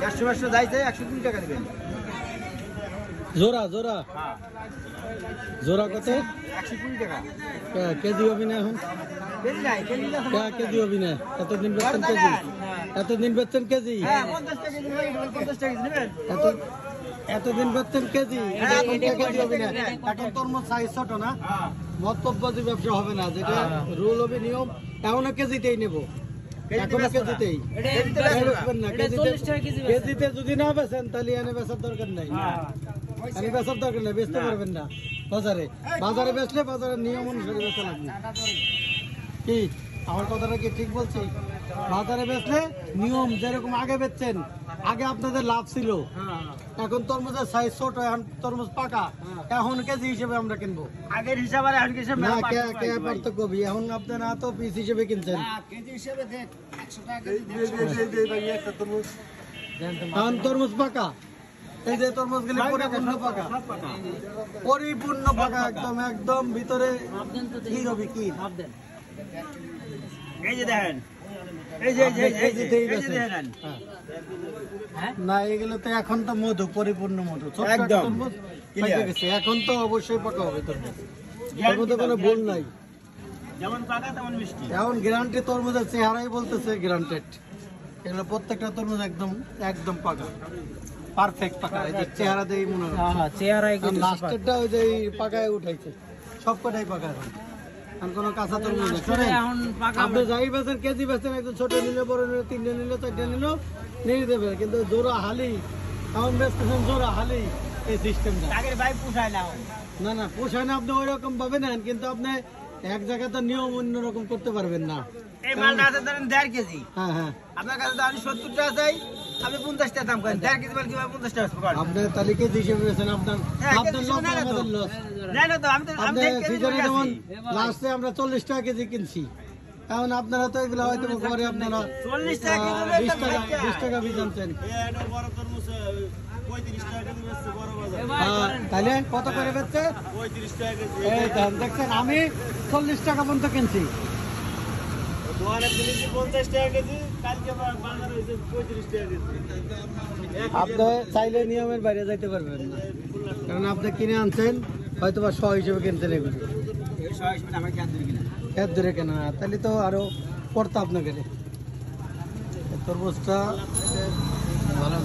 100 যাইছে 120 টাকা দিবেন। জোড়া জোড়া জোড়া কত? 120 টাকা কেজি হবে না এখন? কেজি নাই, কেজি না। কেজি হবে না? এতদিন বেচছেন কেজি? এতদিন বেচছেন কেজি? হ্যাঁ 50 টাকা কেজি নেবেন, 50 টাকা কেজি নেবেন। এতদিন বেচছেন কেজি? কেজি হবে না। এখন তরমুজ সাইজ ছোট না, মতলববাজি ব্যবসা হবে না, যেটা রুল হবে নিয়ম এখনো কেজিতেই নেবো, এখনো কেজিতেই বেচবেন না। কেজিতে যদি না বেচেন তাহলে এনে বেচার দরকার নাই, এনে বেচার দরকার নাই, বেচতে পারবেন না। বাজারে বাজারে বেচলে বাজারের নিয়ম অনুসারে বেচা লাগবে। কি আমার কথাটা কি ঠিক বলছি? বাজারে বেচলে নিয়ম যেরকম আগে বেচছেন, আগে আপনাদের লাভ ছিল, এখন তরমুজের সাইজ ছোট, এখন তরমুজ পাকা, এখন কেজি হিসেবে আমরা কিনবো। আগের হিসাবে আর আগের হিসাবে না কে পার্থক্য কবি, এখন আপনারা তো পিস হিসেবে কিনছেন, কেজি হিসাবে দেন 100 টাকা এখন তরমুজ পাকা। এই যে তরমুজ গুলি পরিপূর্ণ পাকা, পরিপূর্ণ পাকা, একদম একদম ভিতরে কি হবে কি। এই যে দেখেন, এই যে দেখেন না, এগুলো তো এখন তো মধু, পরিপূর্ণ মধু, একদম পেকে গেছে, এখন তো অবশ্যই পাকা হবে তরমুজ, এর মধ্যে কোনো ভুল নাই। যেমন পাকা তেমন মিষ্টি। এখন গ্যারান্টি তরমুজের চেহারাই বলতেছে গ্যারান্টেড, এগুলো প্রত্যেকটা তরমুজ একদম একদম পাকা, পারফেক্ট পাকা। এই যে চেহারা দিয়ে মনে হয় চেহারাই, লাস্টেরটা ওই যে পাকায় উঠাইছে, সবকটাই পাকা। এখন কোনো কাঁচা তরমুজ নেই। আপনি যাই বেচেন, কেজি বেচেন, একদম ছোট নিলে, বড় নিলে, 3টে নিলে, 4টে নিলেও নিয়ে দেবে, কিন্তু জোড়া হালি এখন বেচতেছেন, জোড়া হালি এই সিস্টেমটা না না পোষায় না। আপনি ওই রকম ভাবে নেন, কিন্তু আপনি এক জায়গায় তো নিয়ম অন্যরকম করতে পারবেন না। এই মালটা আছে ধরেন 1.5 কেজি, হ্যাঁ হ্যাঁ, আপনার কাছে তো আমি 70 টাকা চাই, আপনি 50 টাকা দাম করেন, 1.5 কেজি মাল কিভাবে 50 টাকা পাবেন? আপনি তাহলে কেজি হিসেবে বেচেন, আপনার আপনার লস, আমাদের লস। নাই না তো, আমি আপনি সিজনে যেমন লাস্টে আমরা 40 টাকা কেজি কিনছি, এখন আপনারা তো এগুলো হয়তো পরে আপনারা 40 টাকা 20 টাকা বীজ আনছেন, তাহলে কত করে বেচছে? 35 টাকা কেজি। এই দেখছেন, আমি 40 টাকা পর্যন্ত কিনছি। আপনি চাইলে নিয়মের বাইরে যাইতে পারবেন না, কারণ আপনি কিনে আনছেন হয়তো বা 100 হিসেবে কিনছেন, এগুলো খেত ধরে কেনা, তাহলে তো আরো পড়তো আপনাকে। তরমুজটা ভালো।